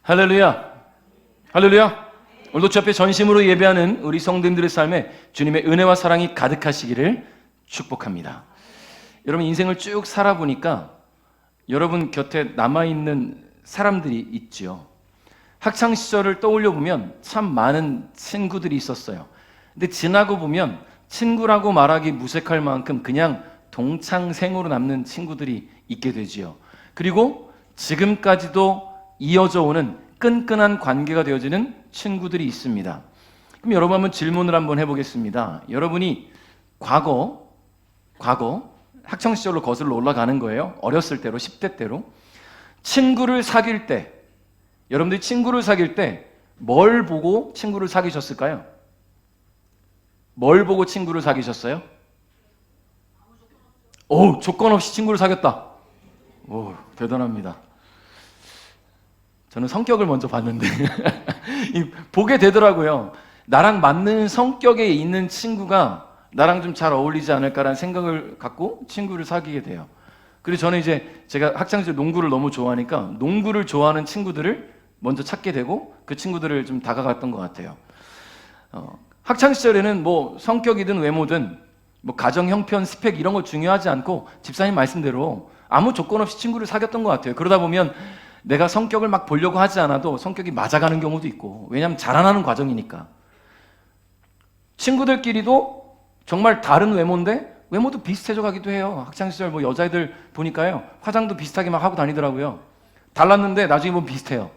할렐루야. 할렐루야. 오늘도 주 앞에 전심으로 예배하는 우리 성도님들의 삶에 주님의 은혜와 사랑이 가득하시기를 축복합니다. 여러분, 인생을 쭉 살아보니까 여러분 곁에 남아있는 사람들이 있지요. 학창시절을 떠올려 보면 참 많은 친구들이 있었어요. 근데 지나고 보면 친구라고 말하기 무색할 만큼 그냥 동창생으로 남는 친구들이 있게 되지요. 그리고 지금까지도 이어져 오는 끈끈한 관계가 되어지는 친구들이 있습니다. 그럼 여러분 한번 질문을 한번 해보겠습니다. 여러분이 과거 학창시절로 거슬러 올라가는 거예요. 어렸을 때로, 10대 때로 친구를 사귈 때, 여러분들이 친구를 사귈 때 뭘 보고 친구를 사귀셨을까요? 뭘 보고 친구를 사귀셨어요? 오, 조건 없이 친구를 사귀었다. 오, 대단합니다. 저는 성격을 먼저 봤는데 보게 되더라고요. 나랑 맞는 성격에 있는 친구가 나랑 좀 잘 어울리지 않을까라는 생각을 갖고 친구를 사귀게 돼요. 그리고 저는 이제 제가 학창시절 농구를 너무 좋아하니까 농구를 좋아하는 친구들을 먼저 찾게 되고 그 친구들을 좀 다가갔던 것 같아요. 학창시절에는 뭐 성격이든 외모든 뭐 가정 형편, 스펙 이런 거 중요하지 않고 집사님 말씀대로 아무 조건 없이 친구를 사귀었던 것 같아요. 그러다 보면 내가 성격을 막 보려고 하지 않아도 성격이 맞아가는 경우도 있고, 왜냐하면 자라나는 과정이니까. 친구들끼리도 정말 다른 외모인데 외모도 비슷해져 가기도 해요. 학창시절 뭐 여자애들 보니까요, 화장도 비슷하게 막 하고 다니더라고요. 달랐는데 나중에 보면 비슷해요.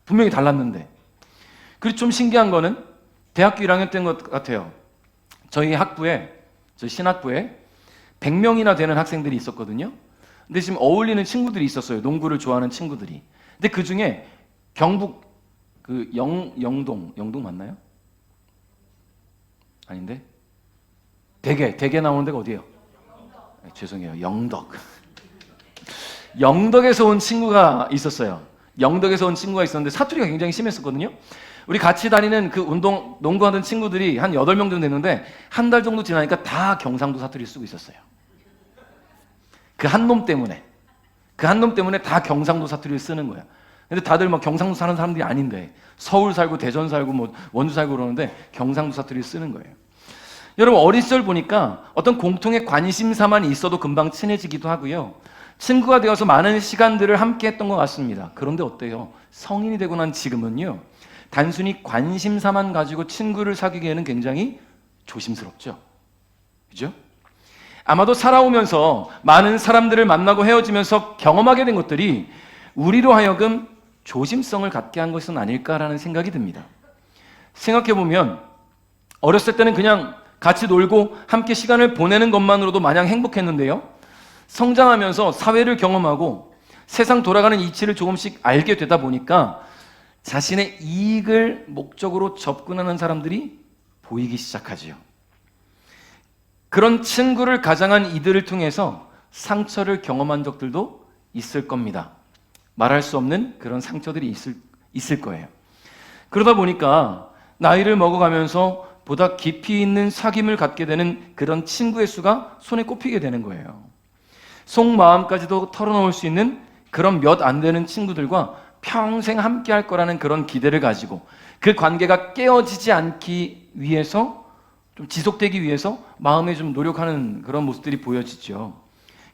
분명히 달랐는데. 그리고 좀 신기한 거는 대학교 1학년 때인 것 같아요. 저희 신학부에 100명이나 되는 학생들이 있었거든요. 근데 지금 어울리는 친구들이 있었어요. 농구를 좋아하는 친구들이. 근데 그 중에 경북 영동 맞나요? 아닌데? 대게 나오는 데가 어디예요? 네, 죄송해요. 영덕. 영덕에서 온 친구가 있었어요. 영덕에서 온 친구가 있었는데 사투리가 굉장히 심했었거든요. 우리 같이 다니는 그 농구하던 친구들이 한 8명 정도 됐는데 한 달 정도 지나니까 다 경상도 사투리를 쓰고 있었어요. 그 한 놈 때문에 다 경상도 사투리를 쓰는 거야. 근데 다들 막 경상도 사는 사람들이 아닌데 서울 살고 대전 살고 뭐 원주 살고 그러는데 경상도 사투리를 쓰는 거예요. 여러분, 어린 시절 보니까 어떤 공통의 관심사만 있어도 금방 친해지기도 하고요. 친구가 되어서 많은 시간들을 함께 했던 것 같습니다. 그런데 어때요? 성인이 되고 난 지금은요, 단순히 관심사만 가지고 친구를 사귀기에는 굉장히 조심스럽죠. 그죠? 아마도 살아오면서 많은 사람들을 만나고 헤어지면서 경험하게 된 것들이 우리로 하여금 조심성을 갖게 한 것은 아닐까라는 생각이 듭니다. 생각해보면 어렸을 때는 그냥 같이 놀고 함께 시간을 보내는 것만으로도 마냥 행복했는데요, 성장하면서 사회를 경험하고 세상 돌아가는 이치를 조금씩 알게 되다 보니까 자신의 이익을 목적으로 접근하는 사람들이 보이기 시작하지요. 그런 친구를 가장한 이들을 통해서 상처를 경험한 적들도 있을 겁니다. 말할 수 없는 그런 상처들이 있을 거예요. 그러다 보니까 나이를 먹어가면서 보다 깊이 있는 사귐을 갖게 되는 그런 친구의 수가 손에 꼽히게 되는 거예요. 속마음까지도 털어놓을 수 있는 그런 몇 안 되는 친구들과 평생 함께 할 거라는 그런 기대를 가지고 그 관계가 깨어지지 않기 위해서, 좀 지속되기 위해서 마음에 좀 노력하는 그런 모습들이 보여지죠.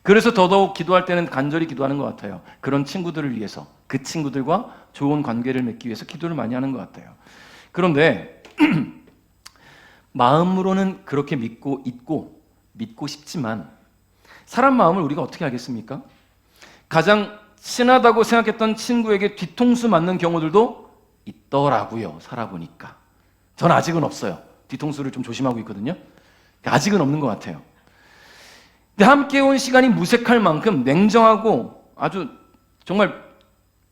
그래서 더더욱 기도할 때는 간절히 기도하는 것 같아요. 그런 친구들을 위해서, 그 친구들과 좋은 관계를 맺기 위해서 기도를 많이 하는 것 같아요. 그런데 마음으로는 그렇게 믿고 싶지만 사람 마음을 우리가 어떻게 알겠습니까? 가장 친하다고 생각했던 친구에게 뒤통수 맞는 경우들도 있더라고요. 살아보니까. 전 아직은 없어요. 뒤통수를 좀 조심하고 있거든요. 아직은 없는 것 같아요. 근데 함께 온 시간이 무색할 만큼 냉정하고 아주 정말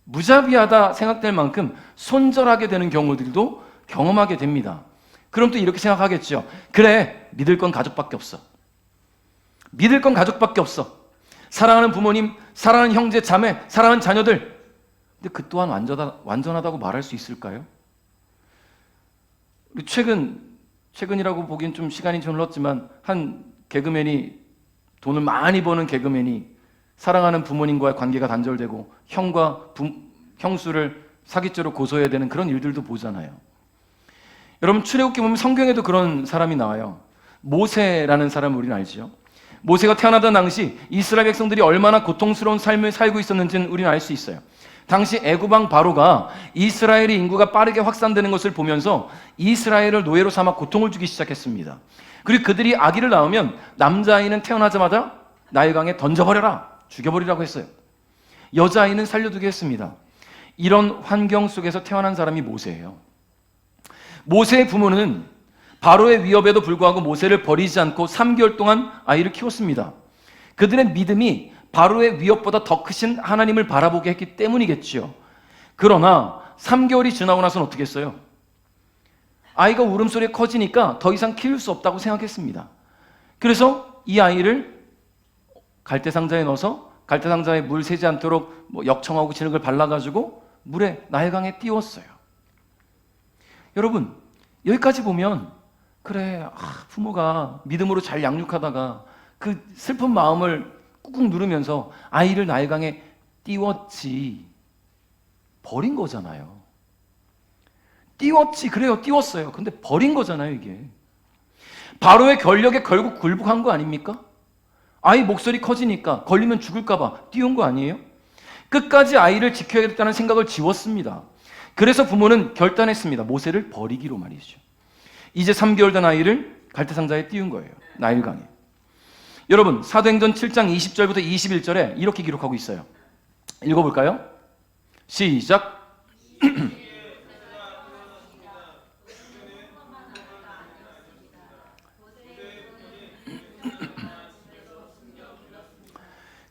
무자비하다 생각될 만큼 손절하게 되는 경우들도 경험하게 됩니다. 그럼 또 이렇게 생각하겠죠. 그래, 믿을 건 가족밖에 없어. 믿을 건 가족밖에 없어. 사랑하는 부모님, 사랑하는 형제, 자매, 사랑하는 자녀들. 근데 그 또한 완전하다고 말할 수 있을까요? 최근이라고 보기엔 좀 시간이 좀 흘렀지만 한 개그맨이, 돈을 많이 버는 개그맨이 사랑하는 부모님과의 관계가 단절되고 형수를 사기죄로 고소해야 되는 그런 일들도 보잖아요. 여러분, 출애굽기 보면 성경에도 그런 사람이 나와요. 모세라는 사람을 우리는 알죠. 모세가 태어나던 당시 이스라엘 백성들이 얼마나 고통스러운 삶을 살고 있었는지는 우리는 알 수 있어요. 당시 애굽왕 바로가 이스라엘의 인구가 빠르게 확산되는 것을 보면서 이스라엘을 노예로 삼아 고통을 주기 시작했습니다. 그리고 그들이 아기를 낳으면 남자아이는 태어나자마자 나일강에 던져버려라, 죽여버리라고 했어요. 여자아이는 살려두게 했습니다. 이런 환경 속에서 태어난 사람이 모세예요. 모세의 부모는 바로의 위협에도 불구하고 모세를 버리지 않고 3개월 동안 아이를 키웠습니다. 그들의 믿음이 바로의 위협보다 더 크신 하나님을 바라보게 했기 때문이겠지요. 그러나 3개월이 지나고 나서는 어떻게 했어요? 아이가 울음소리가 커지니까 더 이상 키울 수 없다고 생각했습니다. 그래서 이 아이를 갈대상자에 넣어서 갈대상자에 물 새지 않도록 역청하고 진흙을 발라가지고 물에 나일강에 띄웠어요. 여러분, 여기까지 보면 그래, 부모가 믿음으로 잘 양육하다가 그 슬픈 마음을 꾹꾹 누르면서 아이를 나일강에 띄웠지, 버린 거잖아요. 띄웠지, 그래요, 띄웠어요. 근데 버린 거잖아요, 이게. 바로의 권력에 결국 굴복한 거 아닙니까? 아이 목소리 커지니까 걸리면 죽을까봐 띄운 거 아니에요? 끝까지 아이를 지켜야겠다는 생각을 지웠습니다. 그래서 부모는 결단했습니다. 모세를 버리기로 말이죠. 이제 3개월 된 아이를 갈대상자에 띄운 거예요. 나일강에. 여러분, 사도행전 7장 20절부터 21절에 이렇게 기록하고 있어요. 읽어볼까요? 시작.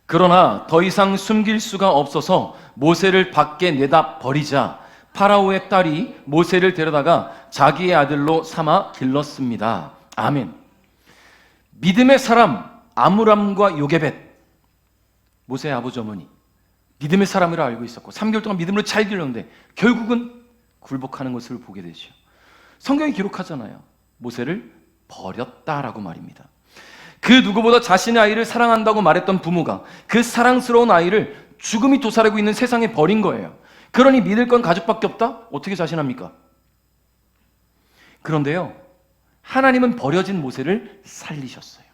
그러나 더 이상 숨길 수가 없어서 모세를 밖에 내다 버리자 파라오의 딸이 모세를 데려다가 자기의 아들로 삼아 길렀습니다. 아멘. 믿음의 사람 아므람과 요게벳, 모세의 아버지 어머니, 믿음의 사람이라 알고 있었고 3개월 동안 믿음으로 잘 길렀는데 결국은 굴복하는 것을 보게 되죠. 성경이 기록하잖아요. 모세를 버렸다라고 말입니다. 그 누구보다 자신의 아이를 사랑한다고 말했던 부모가 그 사랑스러운 아이를 죽음이 도사리고 있는 세상에 버린 거예요. 그러니 믿을 건 가족밖에 없다? 어떻게 자신합니까? 그런데요, 하나님은 버려진 모세를 살리셨어요.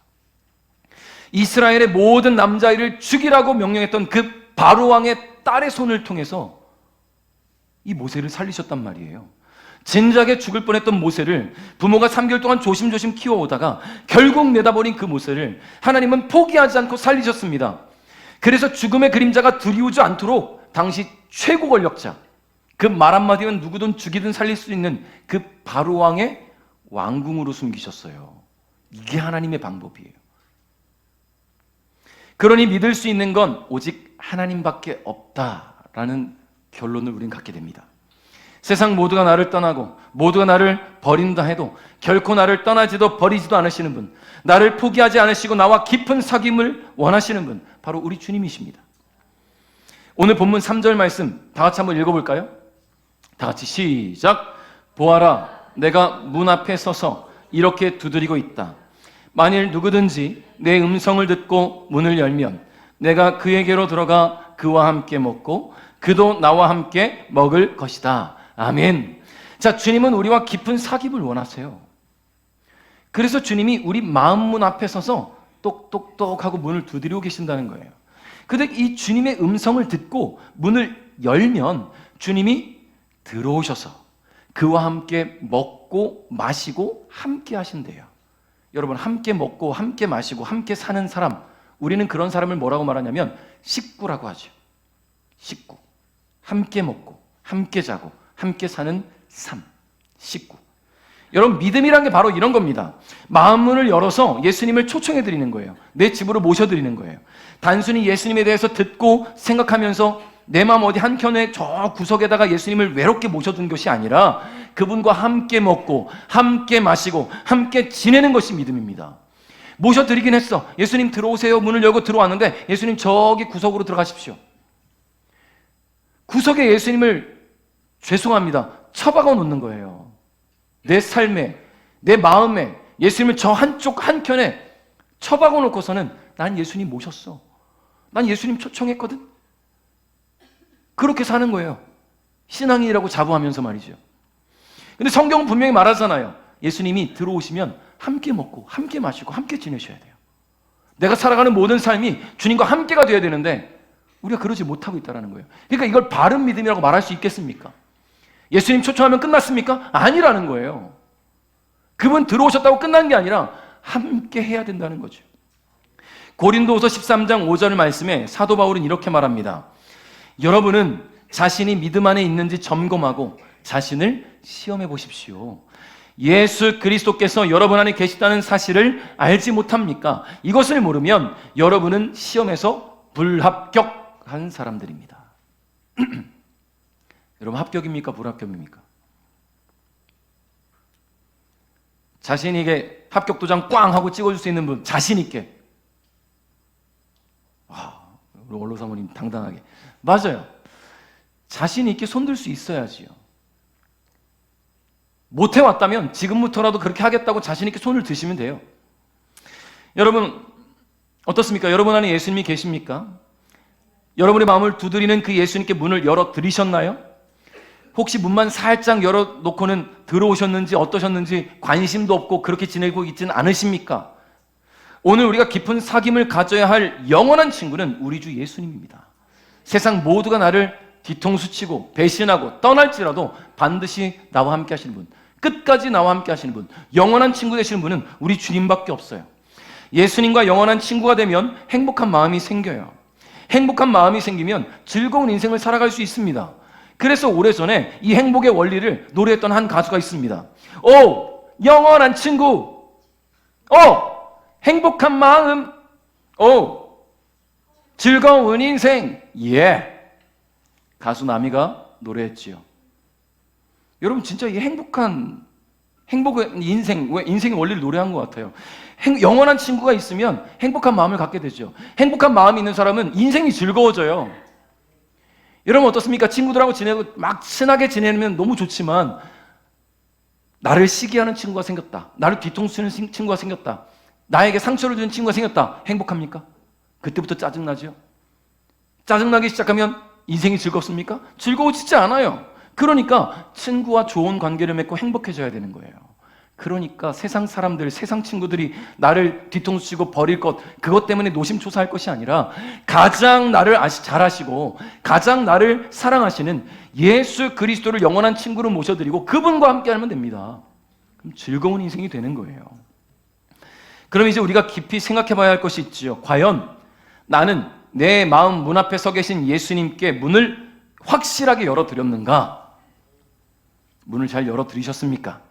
이스라엘의 모든 남자아이를 죽이라고 명령했던 그 바로왕의 딸의 손을 통해서 이 모세를 살리셨단 말이에요. 진작에 죽을 뻔했던 모세를 부모가 3개월 동안 조심조심 키워오다가 결국 내다버린 그 모세를 하나님은 포기하지 않고 살리셨습니다. 그래서 죽음의 그림자가 두려우지 않도록 당시 최고 권력자, 그 말 한마디면 누구든 죽이든 살릴 수 있는 그 바로왕의 왕궁으로 숨기셨어요. 이게 하나님의 방법이에요. 그러니 믿을 수 있는 건 오직 하나님밖에 없다라는 결론을 우리는 갖게 됩니다. 세상 모두가 나를 떠나고 모두가 나를 버린다 해도 결코 나를 떠나지도 버리지도 않으시는 분, 나를 포기하지 않으시고 나와 깊은 사귐을 원하시는 분, 바로 우리 주님이십니다. 오늘 본문 3절 말씀 다 같이 한번 읽어볼까요? 다 같이 시작. 보아라, 내가 문 앞에 서서 이렇게 두드리고 있다. 만일 누구든지 내 음성을 듣고 문을 열면 내가 그에게로 들어가 그와 함께 먹고 그도 나와 함께 먹을 것이다. 아멘. 자, 주님은 우리와 깊은 사귐을 원하세요. 그래서 주님이 우리 마음 문 앞에 서서 똑똑똑하고 문을 두드리고 계신다는 거예요. 근데 이 주님의 음성을 듣고 문을 열면 주님이 들어오셔서 그와 함께 먹고 마시고 함께 하신대요. 여러분, 함께 먹고 함께 마시고 함께 사는 사람, 우리는 그런 사람을 뭐라고 말하냐면 식구라고 하죠. 식구. 함께 먹고 함께 자고 함께 사는 삶, 식구. 여러분, 믿음이란 게 바로 이런 겁니다. 마음문을 열어서 예수님을 초청해 드리는 거예요. 내 집으로 모셔드리는 거예요. 단순히 예수님에 대해서 듣고 생각하면서 내 마음 어디 한켠에 저 구석에다가 예수님을 외롭게 모셔둔 것이 아니라 그분과 함께 먹고 함께 마시고 함께 지내는 것이 믿음입니다. 모셔드리긴 했어. 예수님 들어오세요. 문을 열고 들어왔는데 예수님 저기 구석으로 들어가십시오. 구석에 예수님을 죄송합니다, 처박아 놓는 거예요. 내 삶에, 내 마음에 예수님을 저 한쪽 한켠에 처박아 놓고서는 난 예수님 모셨어, 난 예수님 초청했거든, 그렇게 사는 거예요. 신앙이라고 자부하면서 말이죠. 근데 성경은 분명히 말하잖아요. 예수님이 들어오시면 함께 먹고 함께 마시고 함께 지내셔야 돼요. 내가 살아가는 모든 삶이 주님과 함께가 돼야 되는데 우리가 그러지 못하고 있다는 거예요. 그러니까 이걸 바른 믿음이라고 말할 수 있겠습니까? 예수님 초청하면 끝났습니까? 아니라는 거예요. 그분 들어오셨다고 끝난 게 아니라 함께 해야 된다는 거죠. 고린도후서 13장 5절 말씀에 사도 바울은 이렇게 말합니다. 여러분은 자신이 믿음 안에 있는지 점검하고 자신을 시험해 보십시오. 예수 그리스도께서 여러분 안에 계시다는 사실을 알지 못합니까? 이것을 모르면 여러분은 시험에서 불합격한 사람들입니다. 여러분 합격입니까? 불합격입니까? 자신에게 합격 도장 꽝 하고 찍어줄 수 있는 분, 자신 있게. 우리 원로 사모님 당당하게. 맞아요. 자신 있게 손들 수 있어야지요. 못 해왔다면 지금부터라도 그렇게 하겠다고 자신 있게 손을 드시면 돼요. 여러분 어떻습니까? 여러분 안에 예수님이 계십니까? 여러분의 마음을 두드리는 그 예수님께 문을 열어드리셨나요? 혹시 문만 살짝 열어놓고는 들어오셨는지 어떠셨는지 관심도 없고 그렇게 지내고 있지는 않으십니까? 오늘 우리가 깊은 사귐을 가져야 할 영원한 친구는 우리 주 예수님입니다. 세상 모두가 나를 뒤통수치고 배신하고 떠날지라도 반드시 나와 함께 하시는 분, 끝까지 나와 함께 하시는 분, 영원한 친구 되시는 분은 우리 주님밖에 없어요. 예수님과 영원한 친구가 되면 행복한 마음이 생겨요. 행복한 마음이 생기면 즐거운 인생을 살아갈 수 있습니다. 그래서 오래전에 이 행복의 원리를 노래했던 한 가수가 있습니다. 오, 영원한 친구. 행복한 마음. 즐거운 인생. 예. 가수 나미가 노래했지요. 여러분 진짜 이 행복의 인생, 왜 인생의 원리를 노래한 것 같아요. 영원한 친구가 있으면 행복한 마음을 갖게 되죠. 행복한 마음이 있는 사람은 인생이 즐거워져요. 여러분 어떻습니까? 친구들하고 지내고 막 친하게 지내면 너무 좋지만 나를 시기하는 친구가 생겼다. 나를 뒤통수 치는 친구가 생겼다. 나에게 상처를 주는 친구가 생겼다. 행복합니까? 그때부터 짜증나죠. 짜증나기 시작하면 인생이 즐겁습니까? 즐거워지지 않아요. 그러니까 친구와 좋은 관계를 맺고 행복해져야 되는 거예요. 그러니까 세상 사람들, 세상 친구들이 나를 뒤통수 치고 버릴 것, 그것 때문에 노심초사할 것이 아니라 가장 나를 잘 아시고 가장 나를 사랑하시는 예수 그리스도를 영원한 친구로 모셔드리고 그분과 함께 하면 됩니다. 그럼 즐거운 인생이 되는 거예요. 그럼 이제 우리가 깊이 생각해 봐야 할 것이 있지요. 과연 나는 내 마음 문 앞에 서 계신 예수님께 문을 확실하게 열어드렸는가? 문을 잘 열어드리셨습니까?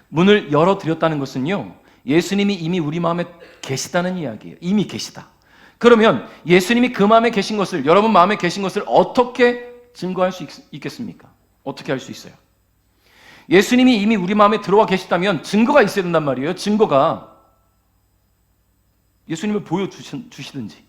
문을 열어드렸다는 것은요, 예수님이 이미 우리 마음에 계시다는 이야기예요. 이미 계시다. 그러면 예수님이 그 마음에 계신 것을, 여러분 마음에 계신 것을 어떻게 증거할 수 있겠습니까? 어떻게 할 수 있어요? 예수님이 이미 우리 마음에 들어와 계시다면 증거가 있어야 된단 말이에요. 증거가. 예수님을 보여주시든지.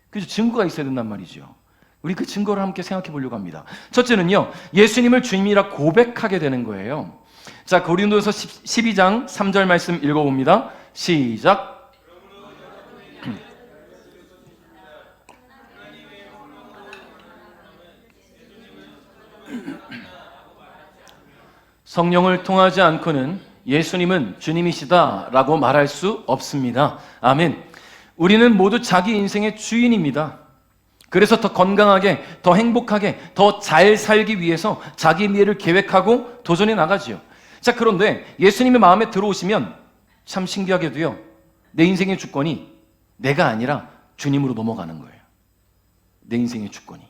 그래서 증거가 있어야 된단 말이죠. 우리 그 증거를 함께 생각해 보려고 합니다. 첫째는요, 예수님을 주님이라 고백하게 되는 거예요. 자, 고린도서 12장 3절 말씀 읽어봅니다. 시작. 성령을 통하지 않고는 예수님은 주님이시다라고 말할 수 없습니다. 아멘. 우리는 모두 자기 인생의 주인입니다. 그래서 더 건강하게, 더 행복하게, 더 잘 살기 위해서 자기 미래를 계획하고 도전해 나가지요. 자, 그런데 예수님의 마음에 들어오시면 참 신기하게도요, 내 인생의 주권이 내가 아니라 주님으로 넘어가는 거예요. 내 인생의 주권이.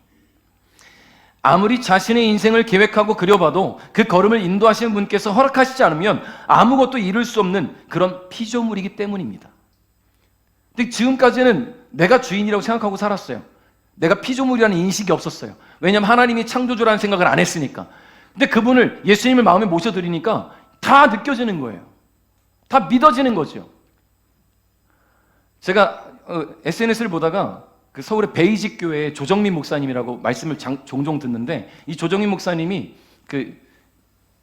아무리 자신의 인생을 계획하고 그려봐도 그 걸음을 인도하시는 분께서 허락하시지 않으면 아무것도 이룰 수 없는 그런 피조물이기 때문입니다. 근데 지금까지는 내가 주인이라고 생각하고 살았어요. 내가 피조물이라는 인식이 없었어요. 왜냐하면 하나님이 창조주라는 생각을 안 했으니까. 근데 그분을, 예수님을 마음에 모셔드리니까 다 느껴지는 거예요. 다 믿어지는 거죠. 제가 SNS를 보다가 그 서울의 베이직 교회의 조정민 목사님이라고 말씀을 종종 듣는데, 이 조정민 목사님이 그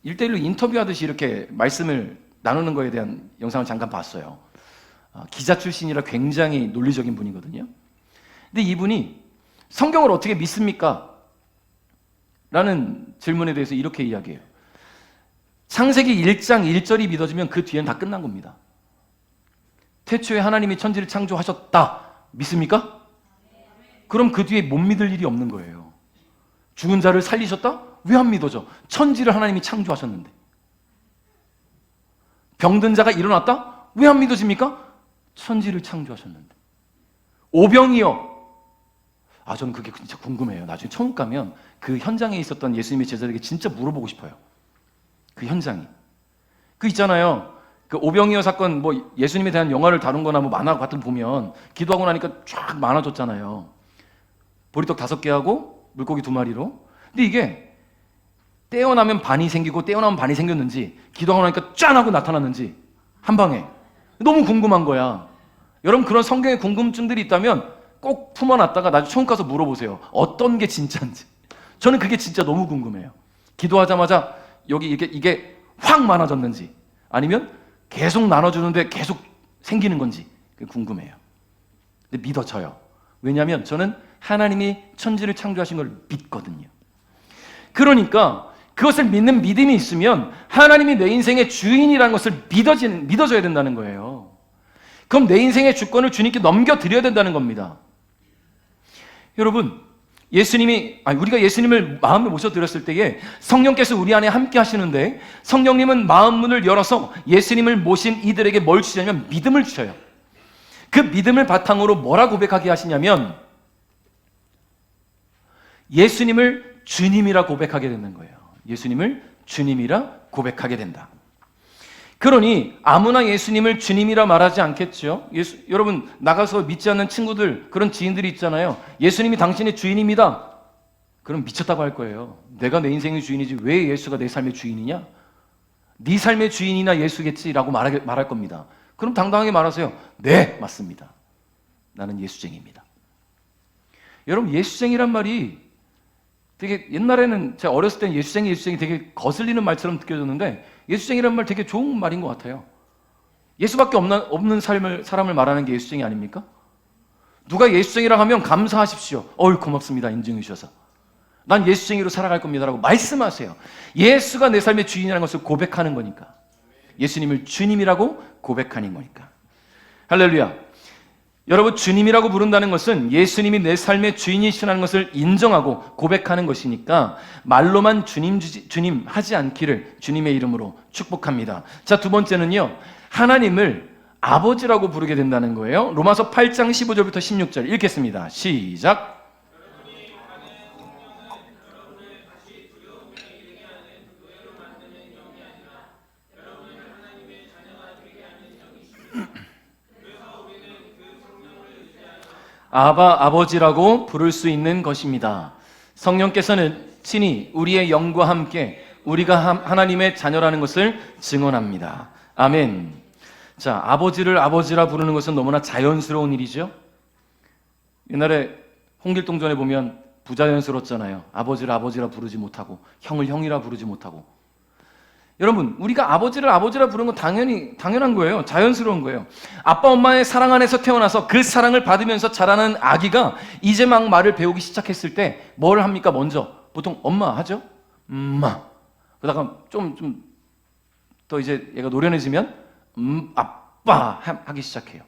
1대1로 인터뷰하듯이 이렇게 말씀을 나누는 거에 대한 영상을 잠깐 봤어요. 기자 출신이라 굉장히 논리적인 분이거든요. 근데 이분이 성경을 어떻게 믿습니까? 라는 질문에 대해서 이렇게 이야기해요. 창세기 1장 1절이 믿어지면 그 뒤에는 다 끝난 겁니다. 태초에 하나님이 천지를 창조하셨다. 믿습니까? 그럼 그 뒤에 못 믿을 일이 없는 거예요. 죽은 자를 살리셨다? 왜 안 믿어져? 천지를 하나님이 창조하셨는데. 병든 자가 일어났다? 왜 안 믿어집니까? 천지를 창조하셨는데. 오병이어. 저는 그게 진짜 궁금해요. 나중에 천국 가면 그 현장에 있었던 예수님의 제자들에게 진짜 물어보고 싶어요. 그 현장이. 그 있잖아요. 그 오병이어 사건, 뭐 예수님에 대한 영화를 다룬 거나 뭐 만화 같은 거 보면 기도하고 나니까 쫙 많아졌잖아요. 보리떡 5개 하고 물고기 2마리로. 근데 이게 떼어나면 반이 생기고 떼어나면 반이 생겼는지, 기도하고 나니까 짠 하고 나타났는지 한 방에. 너무 궁금한 거야. 여러분 그런 성경의 궁금증들이 있다면 꼭 품어놨다가 나중에 천국 가서 물어보세요. 어떤 게 진짜인지. 저는 그게 진짜 너무 궁금해요. 기도하자마자 여기 이게 확 많아졌는지, 아니면 계속 나눠주는데 계속 생기는 건지 궁금해요. 근데 믿어져요. 왜냐하면 저는 하나님이 천지를 창조하신 걸 믿거든요. 그러니까 그것을 믿는 믿음이 있으면 하나님이 내 인생의 주인이라는 것을 믿어줘야 된다는 거예요. 그럼 내 인생의 주권을 주님께 넘겨드려야 된다는 겁니다. 여러분, 우리가 예수님을 마음에 모셔드렸을 때에 성령께서 우리 안에 함께 하시는데, 성령님은 마음 문을 열어서 예수님을 모신 이들에게 뭘 주냐면 믿음을 주셔요. 그 믿음을 바탕으로 뭐라 고백하게 하시냐면 예수님을 주님이라 고백하게 되는 거예요. 예수님을 주님이라 고백하게 된다. 그러니 아무나 예수님을 주님이라 말하지 않겠죠. 여러분 나가서 믿지 않는 친구들, 그런 지인들이 있잖아요. 예수님이 당신의 주인입니다. 그럼 미쳤다고 할 거예요. 내가 내 인생의 주인이지 왜 예수가 내 삶의 주인이냐? 네 삶의 주인이나 예수겠지라고 말할 겁니다. 그럼 당당하게 말하세요. 네, 맞습니다. 나는 예수쟁이입니다. 여러분 예수쟁이란 말이 되게 옛날에는 제가 어렸을 때는 예수쟁이 되게 거슬리는 말처럼 느껴졌는데, 예수쟁이란 말 되게 좋은 말인 것 같아요. 예수밖에 없는 사람을 말하는 게 예수쟁이 아닙니까? 누가 예수쟁이라 하면 감사하십시오. 고맙습니다. 인정해 주셔서. 난 예수쟁이로 살아갈 겁니다라고 말씀하세요. 예수가 내 삶의 주인이라는 것을 고백하는 거니까. 예수님을 주님이라고 고백하는 거니까. 할렐루야. 여러분 주님이라고 부른다는 것은 예수님이 내 삶의 주인이시라는 것을 인정하고 고백하는 것이니까 말로만 주님 하지 않기를 주님의 이름으로 축복합니다. 자, 두 번째는요, 하나님을 아버지라고 부르게 된다는 거예요. 로마서 8장 15절부터 16절 읽겠습니다. 시작. 아버지라고 부를 수 있는 것입니다. 성령께서는 친히 우리의 영과 함께 우리가 하나님의 자녀라는 것을 증언합니다. 아멘. 자, 아버지를 아버지라 부르는 것은 너무나 자연스러운 일이죠. 옛날에 홍길동전에 보면 부자연스럽잖아요. 아버지를 아버지라 부르지 못하고 형을 형이라 부르지 못하고. 여러분, 우리가 아버지를 아버지라 부르는 건 당연한 거예요. 자연스러운 거예요. 아빠 엄마의 사랑 안에서 태어나서 그 사랑을 받으면서 자라는 아기가 이제 막 말을 배우기 시작했을 때 뭘 합니까? 먼저 보통 엄마 하죠? 엄마. 그러다가 좀 더 이제 얘가 노련해지면 아빠 하기 시작해요.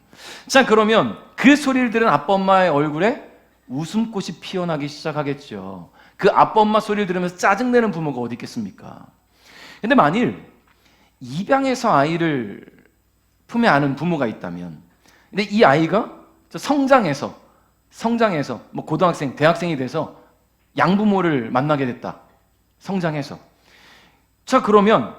자, 그러면 그 소리를 들은 아빠 엄마의 얼굴에 웃음꽃이 피어나기 시작하겠죠. 그 아빠 엄마 소리를 들으면서 짜증내는 부모가 어디 있겠습니까? 근데 만일 입양해서 아이를 품에 안은 부모가 있다면, 근데 이 아이가 성장해서 뭐 고등학생, 대학생이 돼서 양부모를 만나게 됐다. 성장해서. 자, 그러면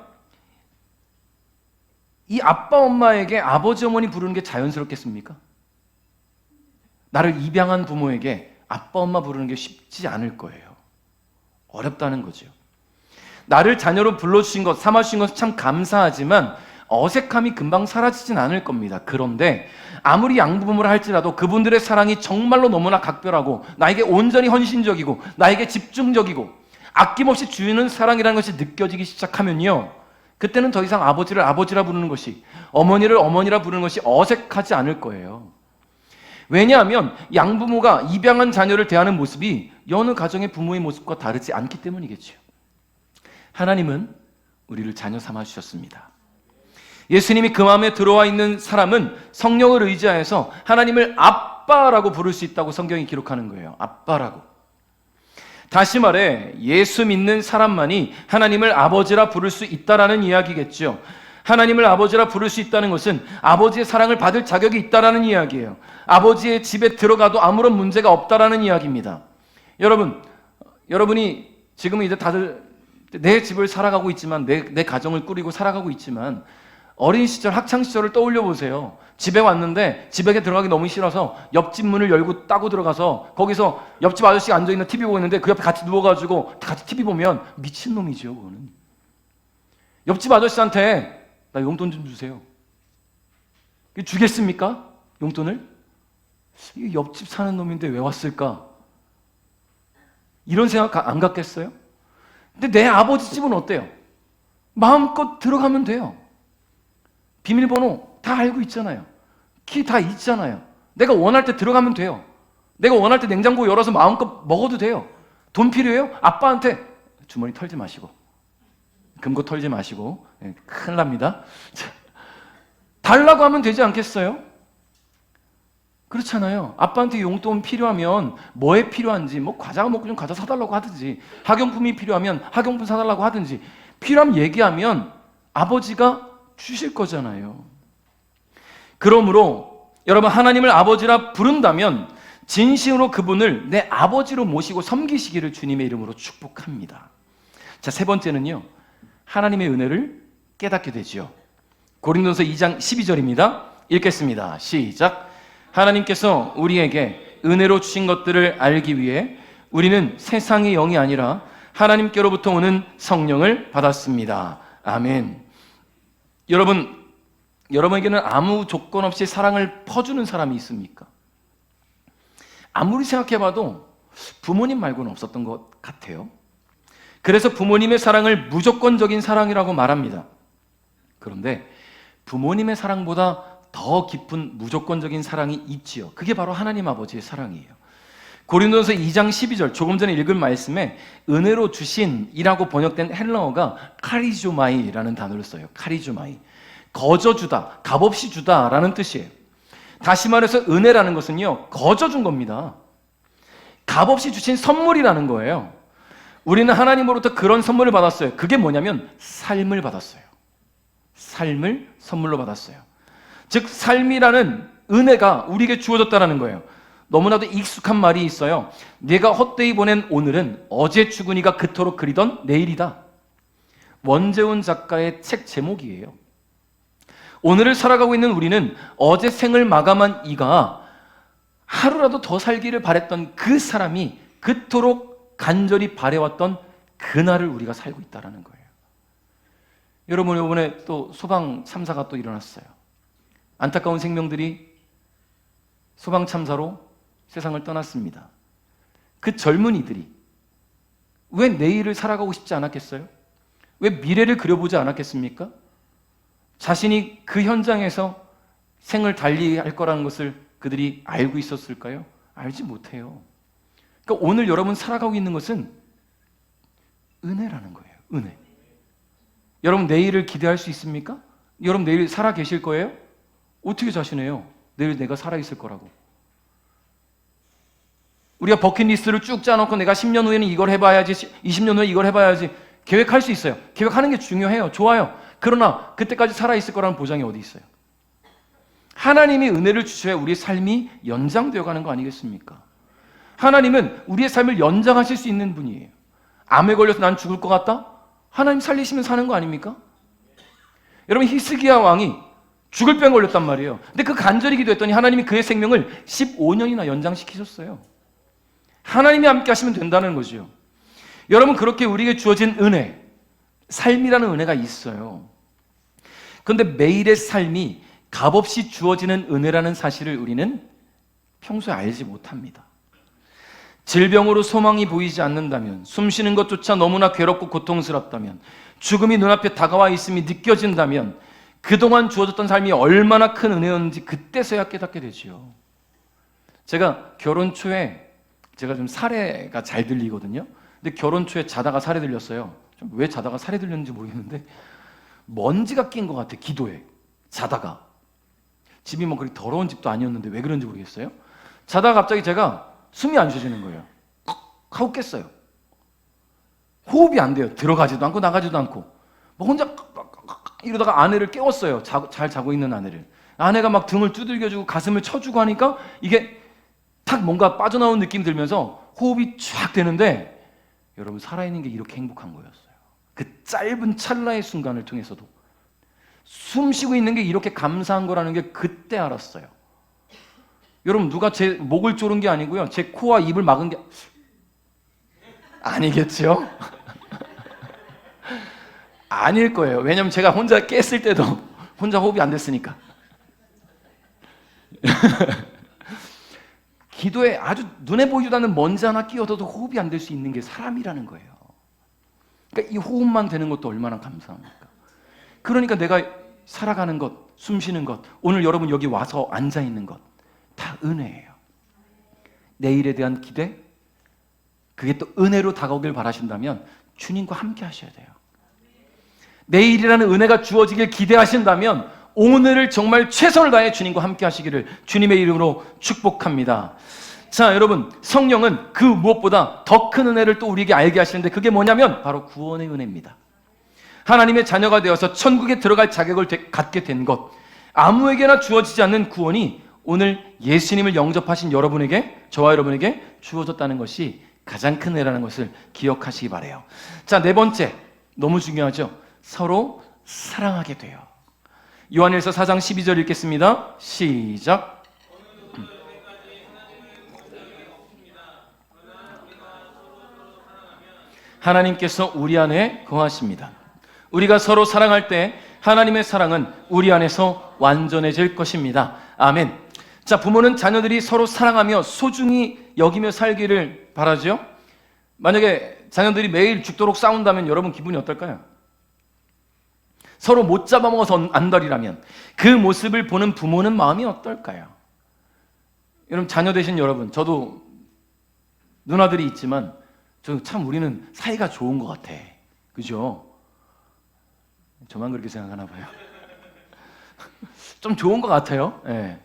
이 아빠 엄마에게 아버지 어머니 부르는 게 자연스럽겠습니까? 나를 입양한 부모에게 아빠 엄마 부르는 게 쉽지 않을 거예요. 어렵다는 거죠. 나를 자녀로 불러주신 것, 삼아주신 것은 참 감사하지만 어색함이 금방 사라지진 않을 겁니다. 그런데 아무리 양부모를 할지라도 그분들의 사랑이 정말로 너무나 각별하고 나에게 온전히 헌신적이고 나에게 집중적이고 아낌없이 주는 사랑이라는 것이 느껴지기 시작하면요, 그때는 더 이상 아버지를 아버지라 부르는 것이, 어머니를 어머니라 부르는 것이 어색하지 않을 거예요. 왜냐하면 양부모가 입양한 자녀를 대하는 모습이 여느 가정의 부모의 모습과 다르지 않기 때문이겠죠. 하나님은 우리를 자녀 삼아 주셨습니다. 예수님이 그 마음에 들어와 있는 사람은 성령을 의지하여서 하나님을 아빠라고 부를 수 있다고 성경이 기록하는 거예요. 아빠라고. 다시 말해 예수 믿는 사람만이 하나님을 아버지라 부를 수 있다라는 이야기겠죠. 하나님을 아버지라 부를 수 있다는 것은 아버지의 사랑을 받을 자격이 있다라는 이야기예요. 아버지의 집에 들어가도 아무런 문제가 없다라는 이야기입니다. 여러분이 지금은 이제 다들 내 집을 살아가고 있지만 내 가정을 꾸리고 살아가고 있지만 어린 시절 학창 시절을 떠올려 보세요. 집에 왔는데 집에 들어가기 너무 싫어서 옆집 문을 열고 따고 들어가서 거기서 옆집 아저씨가 앉아있는 TV 보고 있는데 그 옆에 같이 누워가지고 같이 TV 보면 미친놈이죠. 그거는. 옆집 아저씨한테 나 용돈 좀 주세요. 주겠습니까? 용돈을? 이 옆집 사는 놈인데 왜 왔을까? 이런 생각 안 갖겠어요? 근데 내 아버지 집은 어때요? 마음껏 들어가면 돼요. 비밀번호 다 알고 있잖아요. 키 다 있잖아요. 내가 원할 때 들어가면 돼요. 내가 원할 때 냉장고 열어서 마음껏 먹어도 돼요. 돈 필요해요? 아빠한테 주머니 털지 마시고 금고 털지 마시고 큰일 납니다. 달라고 하면 되지 않겠어요? 그렇잖아요. 아빠한테 용돈 필요하면 뭐에 필요한지 과자가 먹고 좀 과자 사달라고 하든지 학용품이 필요하면 학용품 사달라고 하든지 필요하면 얘기하면 아버지가 주실 거잖아요. 그러므로 여러분 하나님을 아버지라 부른다면 진심으로 그분을 내 아버지로 모시고 섬기시기를 주님의 이름으로 축복합니다. 자, 세 번째는요. 하나님의 은혜를 깨닫게 되지요. 고린도서 2장 12절입니다. 읽겠습니다. 시작. 하나님께서 우리에게 은혜로 주신 것들을 알기 위해 우리는 세상의 영이 아니라 하나님께로부터 오는 성령을 받았습니다. 아멘. 여러분에게는 아무 조건 없이 사랑을 퍼주는 사람이 있습니까? 아무리 생각해봐도 부모님 말고는 없었던 것 같아요. 그래서 부모님의 사랑을 무조건적인 사랑이라고 말합니다. 그런데 부모님의 사랑보다 더 깊은 무조건적인 사랑이 있지요. 그게 바로 하나님 아버지의 사랑이에요. 고린도서 2장 12절 조금 전에 읽은 말씀에 은혜로 주신이라고 번역된 헬라어가 카리조마이라는 단어를 써요. 카리조마이. 거저 주다, 값없이 주다라는 뜻이에요. 다시 말해서 은혜라는 것은요, 거저 준 겁니다. 값없이 주신 선물이라는 거예요. 우리는 하나님으로부터 그런 선물을 받았어요. 그게 뭐냐면 삶을 받았어요. 삶을 선물로 받았어요. 즉 삶이라는 은혜가 우리에게 주어졌다는 거예요. 너무나도 익숙한 말이 있어요. 네가 헛되이 보낸 오늘은 어제 주근이가 그토록 그리던 내일이다. 원재훈 작가의 책 제목이에요. 오늘을 살아가고 있는 우리는 어제 생을 마감한 이가 하루라도 더 살기를 바랬던 그 사람이 그토록 간절히 바래왔던 그날을 우리가 살고 있다는 거예요. 여러분, 이번에 또 소방 참사가 또 일어났어요. 안타까운 생명들이 소방 참사로 세상을 떠났습니다. 그 젊은이들이 왜 내일을 살아가고 싶지 않았겠어요? 왜 미래를 그려보지 않았겠습니까? 자신이 그 현장에서 생을 달리할 거라는 것을 그들이 알고 있었을까요? 알지 못해요. 그러니까 오늘 여러분 살아가고 있는 것은 은혜라는 거예요. 은혜. 여러분 내일을 기대할 수 있습니까? 여러분 내일 살아 계실 거예요? 어떻게 자신해요? 내일 내가 살아있을 거라고. 우리가 버킷리스트를 쭉 짜놓고 내가 10년 후에는 이걸 해봐야지, 20년 후에 이걸 해봐야지 계획할 수 있어요. 계획하는 게 중요해요. 좋아요. 그러나 그때까지 살아있을 거라는 보장이 어디 있어요? 하나님이 은혜를 주셔야 우리의 삶이 연장되어 가는 거 아니겠습니까? 하나님은 우리의 삶을 연장하실 수 있는 분이에요. 암에 걸려서 난 죽을 것 같다? 하나님 살리시면 사는 거 아닙니까? 여러분 히스기야 왕이 죽을 병 걸렸단 말이에요. 근데 그 간절히 기도했더니 하나님이 그의 생명을 15년이나 연장시키셨어요. 하나님이 함께 하시면 된다는 거죠. 여러분 그렇게 우리에게 주어진 은혜, 삶이라는 은혜가 있어요. 그런데 매일의 삶이 값없이 주어지는 은혜라는 사실을 우리는 평소에 알지 못합니다. 질병으로 소망이 보이지 않는다면, 숨쉬는 것조차 너무나 괴롭고 고통스럽다면, 죽음이 눈앞에 다가와 있음이 느껴진다면 그동안 주어졌던 삶이 얼마나 큰 은혜였는지 그때서야 깨닫게 되지요. 제가 결혼 초에 제가 좀 사례가 잘 들리거든요. 근데 결혼 초에 자다가 살에 들렸어요. 좀 왜 자다가 살에 들렸는지 모르겠는데 먼지가 낀 것 같아. 기도에 자다가. 집이 뭐 그렇게 더러운 집도 아니었는데 왜 그런지 모르겠어요. 자다가 갑자기 제가 숨이 안 쉬어지는 거예요. 헉 하고 깼어요. 호흡이 안 돼요. 들어가지도 않고 나가지도 않고 뭐 혼자 이러다가 아내를 깨웠어요. 잘 자고 있는 아내를. 아내가 막 등을 두들겨주고 가슴을 쳐주고 하니까 이게 탁 뭔가 빠져나온 느낌이 들면서 호흡이 쫙 되는데 여러분 살아있는 게 이렇게 행복한 거였어요. 그 짧은 찰나의 순간을 통해서도 숨 쉬고 있는 게 이렇게 감사한 거라는 게 그때 알았어요. 여러분 누가 제 목을 조른 게 아니고요. 제 코와 입을 막은 게 아니겠죠? 아닐 거예요. 왜냐면 제가 혼자 깼을 때도 혼자 호흡이 안 됐으니까. 기도에 아주 눈에 보이지도 않는 먼지 하나 끼어도 호흡이 안 될 수 있는 게 사람이라는 거예요. 그러니까 이 호흡만 되는 것도 얼마나 감사합니까? 그러니까 내가 살아가는 것, 숨 쉬는 것, 오늘 여러분 여기 와서 앉아 있는 것 다 은혜예요. 내일에 대한 기대, 그게 또 은혜로 다가오길 바라신다면 주님과 함께 하셔야 돼요. 내일이라는 은혜가 주어지길 기대하신다면 오늘을 정말 최선을 다해 주님과 함께 하시기를 주님의 이름으로 축복합니다. 자, 여러분, 성령은 그 무엇보다 더 큰 은혜를 또 우리에게 알게 하시는데 그게 뭐냐면 바로 구원의 은혜입니다. 하나님의 자녀가 되어서 천국에 들어갈 자격을 갖게 된 것, 아무에게나 주어지지 않는 구원이 오늘 예수님을 영접하신 여러분에게, 저와 여러분에게 주어졌다는 것이 가장 큰 은혜라는 것을 기억하시기 바라요. 자, 네 번째, 너무 중요하죠. 서로 사랑하게 돼요. 요한일서 4장 12절 읽겠습니다. 시작. 하나님께서 우리 안에 거하십니다. 우리가 서로 사랑할 때 하나님의 사랑은 우리 안에서 완전해질 것입니다. 아멘. 자, 부모는 자녀들이 서로 사랑하며 소중히 여기며 살기를 바라죠. 만약에 자녀들이 매일 죽도록 싸운다면 여러분 기분이 어떨까요? 서로 못 잡아먹어서 안달이라면 그 모습을 보는 부모는 마음이 어떨까요? 여러분 자녀 되신 여러분, 저도 누나들이 있지만 참 우리는 사이가 좋은 것 같아. 그죠? 저만 그렇게 생각하나 봐요. 좀 좋은 것 같아요. 네.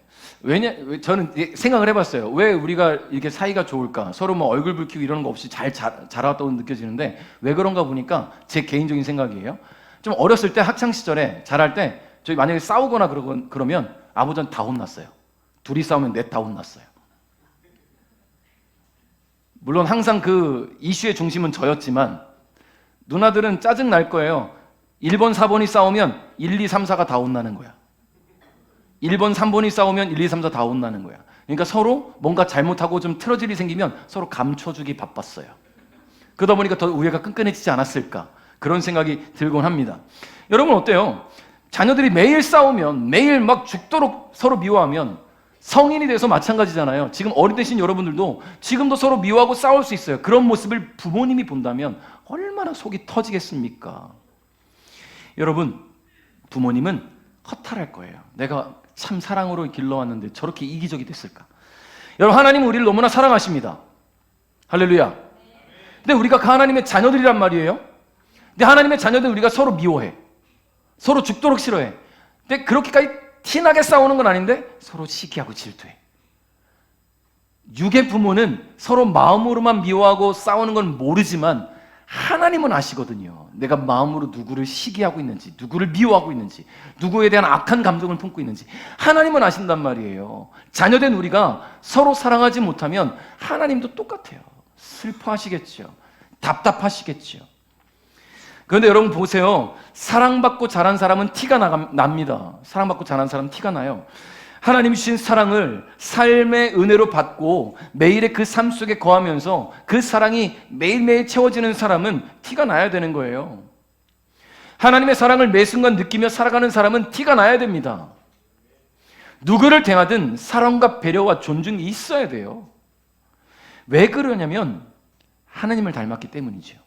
저는 생각을 해봤어요. 왜 우리가 이렇게 사이가 좋을까? 서로 뭐 얼굴 붉히고 이런 거 없이 잘 자라왔다고 느껴지는데 왜 그런가 보니까 제 개인적인 생각이에요. 좀 어렸을 때 학창 시절에 자랄 때 저희 만약에 싸우거나 그러면 아버지한테 다 혼났어요. 둘이 싸우면 넷 다 혼났어요. 물론 항상 그 이슈의 중심은 저였지만 누나들은 짜증 날 거예요. 1번, 4번이 싸우면 1, 2, 3, 4가 다 혼나는 거야. 1번, 3번이 싸우면 1, 2, 3, 4 다 혼나는 거야. 그러니까 서로 뭔가 잘못하고 좀 틀어질 일이 생기면 서로 감춰주기 바빴어요. 그러다 보니까 더 우애가 끈끈해지지 않았을까 그런 생각이 들곤 합니다. 여러분 어때요? 자녀들이 매일 싸우면 매일 막 죽도록 서로 미워하면 성인이 돼서 마찬가지잖아요. 지금 어린 되신 여러분들도 지금도 서로 미워하고 싸울 수 있어요. 그런 모습을 부모님이 본다면 얼마나 속이 터지겠습니까? 여러분 부모님은 허탈할 거예요. 내가 참 사랑으로 길러왔는데 저렇게 이기적이 됐을까? 여러분 하나님은 우리를 너무나 사랑하십니다. 할렐루야. 근데 우리가 그 하나님의 자녀들이란 말이에요. 근데 하나님의 자녀들 우리가 서로 미워해. 서로 죽도록 싫어해. 근데 그렇게까지 티나게 싸우는 건 아닌데 서로 시기하고 질투해. 육의 부모는 서로 마음으로만 미워하고 싸우는 건 모르지만 하나님은 아시거든요. 내가 마음으로 누구를 시기하고 있는지, 누구를 미워하고 있는지, 누구에 대한 악한 감정을 품고 있는지 하나님은 아신단 말이에요. 자녀된 우리가 서로 사랑하지 못하면 하나님도 똑같아요. 슬퍼하시겠죠. 답답하시겠죠. 그런데 여러분 보세요. 사랑받고 자란 사람은 티가 납니다. 사랑받고 자란 사람은 티가 나요. 하나님 주신 사랑을 삶의 은혜로 받고 매일의 그 삶 속에 거하면서 그 사랑이 매일매일 채워지는 사람은 티가 나야 되는 거예요. 하나님의 사랑을 매 순간 느끼며 살아가는 사람은 티가 나야 됩니다. 누구를 대하든 사랑과 배려와 존중이 있어야 돼요. 왜 그러냐면 하나님을 닮았기 때문이죠.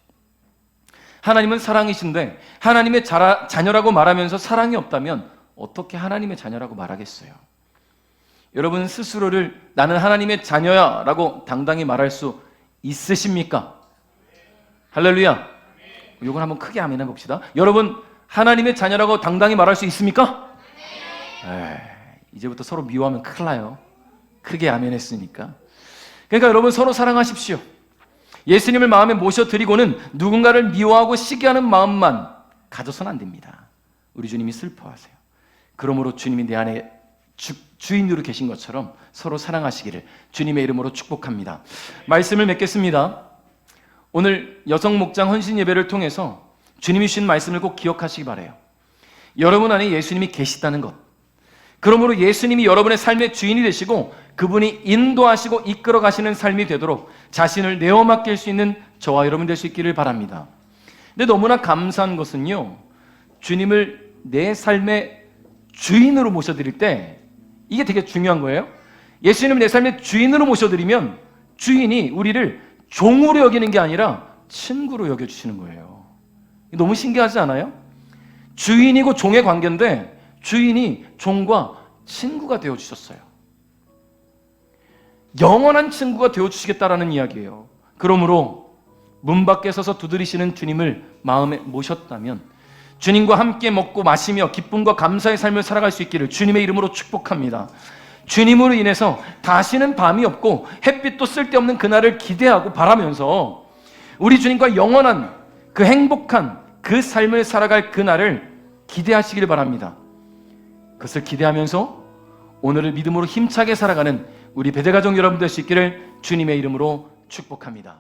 하나님은 사랑이신데 하나님의 자녀라고 말하면서 사랑이 없다면 어떻게 하나님의 자녀라고 말하겠어요? 여러분 스스로를 나는 하나님의 자녀야 라고 당당히 말할 수 있으십니까? 할렐루야. 이건 한번 크게 아멘 해봅시다. 여러분 하나님의 자녀라고 당당히 말할 수 있습니까? 이제부터 서로 미워하면 큰일 나요. 크게 아멘 했으니까. 그러니까 여러분 서로 사랑하십시오. 예수님을 마음에 모셔드리고는 누군가를 미워하고 시기하는 마음만 가져서는 안 됩니다. 우리 주님이 슬퍼하세요. 그러므로 주님이 내 안에 주인으로 계신 것처럼 서로 사랑하시기를 주님의 이름으로 축복합니다. 말씀을 맺겠습니다. 오늘 여성 목장 헌신 예배를 통해서 주님이 주신 말씀을 꼭 기억하시기 바라요. 여러분 안에 예수님이 계시다는 것, 그러므로 예수님이 여러분의 삶의 주인이 되시고 그분이 인도하시고 이끌어 가시는 삶이 되도록 자신을 내어 맡길 수 있는 저와 여러분 될 수 있기를 바랍니다. 근데 너무나 감사한 것은요, 주님을 내 삶의 주인으로 모셔드릴 때 이게 되게 중요한 거예요. 예수님을 내 삶의 주인으로 모셔드리면 주인이 우리를 종으로 여기는 게 아니라 친구로 여겨주시는 거예요. 너무 신기하지 않아요? 주인이고 종의 관계인데 주인이 종과 친구가 되어주셨어요. 영원한 친구가 되어주시겠다라는 이야기예요. 그러므로 문 밖에 서서 두드리시는 주님을 마음에 모셨다면 주님과 함께 먹고 마시며 기쁨과 감사의 삶을 살아갈 수 있기를 주님의 이름으로 축복합니다. 주님으로 인해서 다시는 밤이 없고 햇빛도 쓸데없는 그날을 기대하고 바라면서 우리 주님과 영원한 그 행복한 그 삶을 살아갈 그날을 기대하시기를 바랍니다. 그것을 기대하면서 오늘을 믿음으로 힘차게 살아가는 우리 배대가족 여러분 될 수 있기를 주님의 이름으로 축복합니다.